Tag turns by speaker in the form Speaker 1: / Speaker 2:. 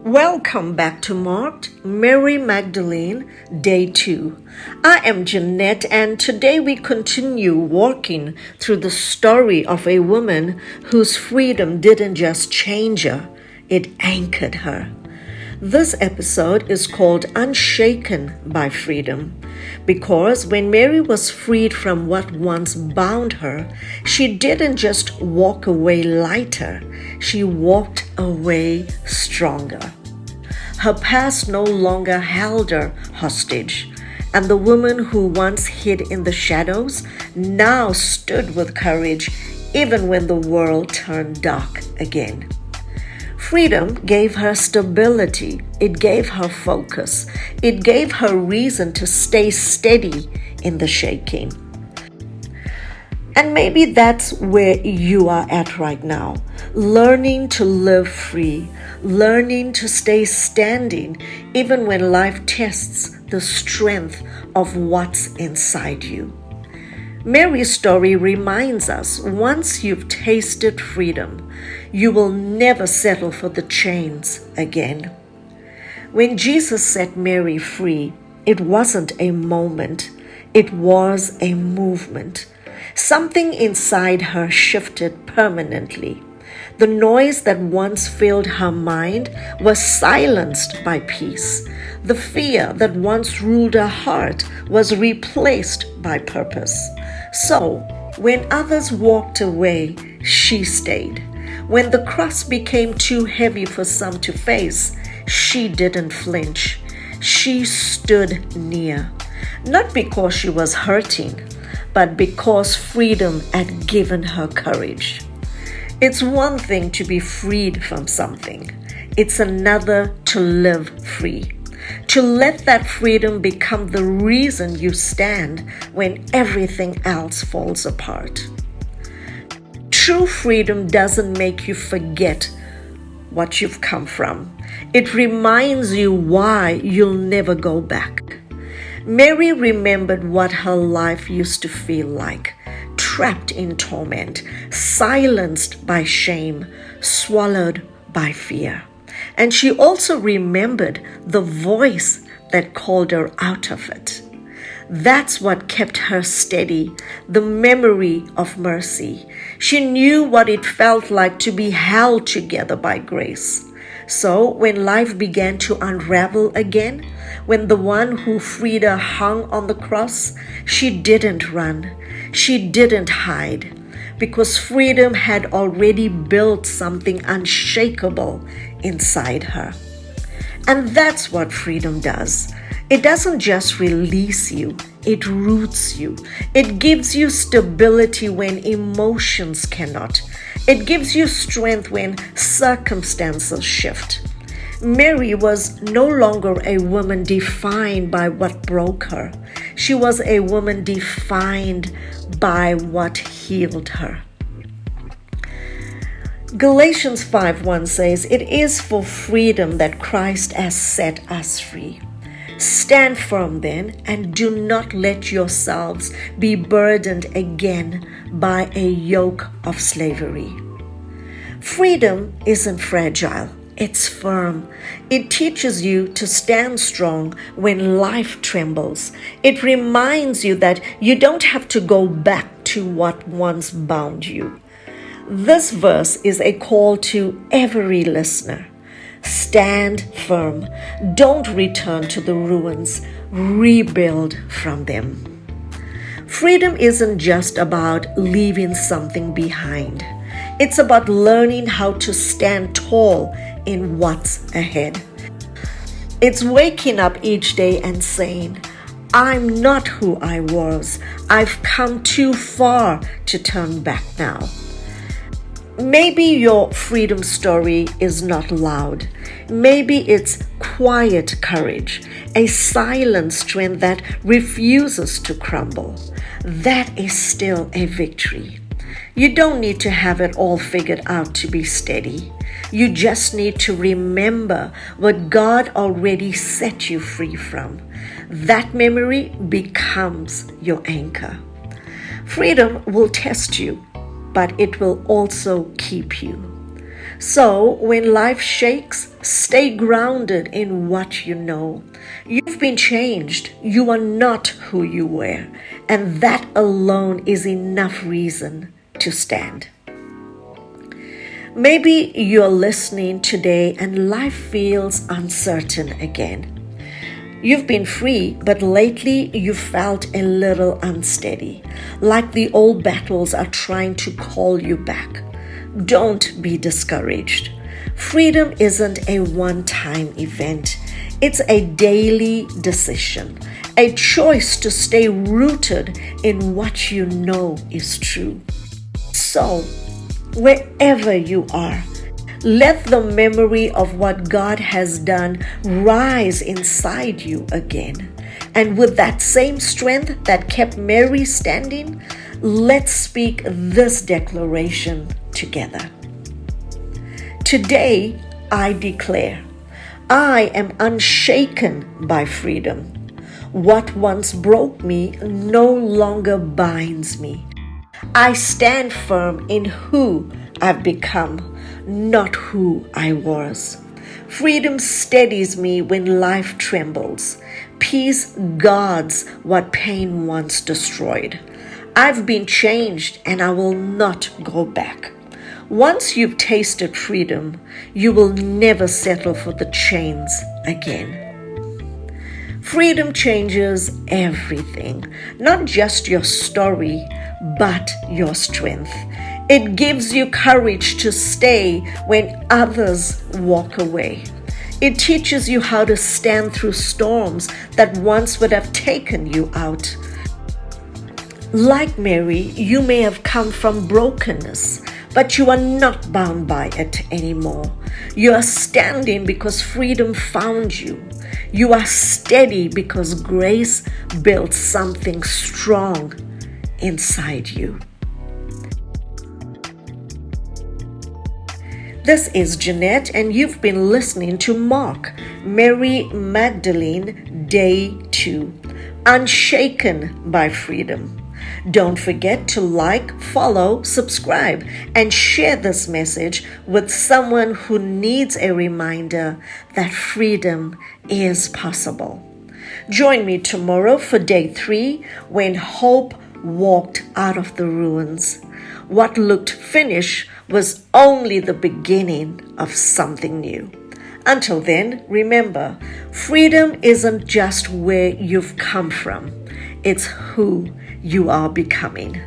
Speaker 1: Welcome back to Marked Mary Magdalene, Day 2. I am Jeanette, and today we continue walking through the story of a woman whose freedom didn't just change her, it anchored her. This episode is called Unshaken by Freedom because when Mary was freed from what once bound her, she didn't just walk away lighter, she walked away stronger. Her past no longer held her hostage, and the woman who once hid in the shadows now stood with courage even when the world turned dark again. Freedom gave her stability, it gave her focus, it gave her reason to stay steady in the shaking. And maybe that's where you are at right now, learning to live free, learning to stay standing even when life tests the strength of what's inside you. Mary's story reminds us once you've tasted freedom, you will never settle for the chains again. When Jesus set Mary free, it wasn't a moment, it was a movement. Something inside her shifted permanently. The noise that once filled her mind was silenced by peace. The fear that once ruled her heart was replaced by purpose. So, when others walked away, she stayed. When the cross became too heavy for some to face, she didn't flinch. She stood near. Not because she was hurting, but because freedom had given her courage. It's one thing to be freed from something. It's another to live free. To let that freedom become the reason you stand when everything else falls apart. True freedom doesn't make you forget what you've come from. It reminds you why you'll never go back. Mary remembered what her life used to feel like, trapped in torment, silenced by shame, swallowed by fear. And she also remembered the voice that called her out of it. That's what kept her steady, the memory of mercy. She knew what it felt like to be held together by grace. So when life began to unravel again, when the one who freed her hung on the cross, she didn't run, she didn't hide, because freedom had already built something unshakable inside her. And that's what freedom does. It doesn't just release you, it roots you. It gives you stability when emotions cannot. It gives you strength when circumstances shift. Mary was no longer a woman defined by what broke her. She was a woman defined by what healed her. Galatians 5:1 says, "It is for freedom that Christ has set us free. Stand firm then, and do not let yourselves be burdened again by a yoke of slavery." Freedom isn't fragile, it's firm. It teaches you to stand strong when life trembles. It reminds you that you don't have to go back to what once bound you. This verse is a call to every listener. Stand firm. Don't return to the ruins. Rebuild from them. Freedom isn't just about leaving something behind. It's about learning how to stand tall in what's ahead. It's waking up each day and saying, "I'm not who I was. I've come too far to turn back now." Maybe your freedom story is not loud. Maybe it's quiet courage, a silent strength that refuses to crumble. That is still a victory. You don't need to have it all figured out to be steady. You just need to remember what God already set you free from. That memory becomes your anchor. Freedom will test you, but it will also keep you. So, when life shakes, stay grounded in what you know. You've been changed. You are not who you were. And that alone is enough reason to stand. Maybe you're listening today and life feels uncertain again. You've been free, but lately you've felt a little unsteady, like the old battles are trying to call you back. Don't be discouraged. Freedom isn't a one-time event. It's a daily decision, a choice to stay rooted in what you know is true. So, wherever you are, let the memory of what God has done rise inside you again. And with that same strength that kept Mary standing, let's speak this declaration together. Today, I declare, I am unshaken by freedom. What once broke me no longer binds me. I stand firm in who I've become, not who I was. Freedom steadies me when life trembles. Peace guards what pain once destroyed. I've been changed and I will not go back. Once you've tasted freedom, you will never settle for the chains again. Freedom changes everything, not just your story, but your strength. It gives you courage to stay when others walk away. It teaches you how to stand through storms that once would have taken you out. Like Mary, you may have come from brokenness, but you are not bound by it anymore. You are standing because freedom found you. You are steady because grace built something strong inside you. This is Jeanette, and you've been listening to Mark, Mary Magdalene, Day 2, Unshaken by Freedom. Don't forget to like, follow, subscribe, and share this message with someone who needs a reminder that freedom is possible. Join me tomorrow for Day 3 when hope walked out of the ruins. What looked finished was only the beginning of something new. Until then, remember, freedom isn't just where you've come from, it's who you are becoming.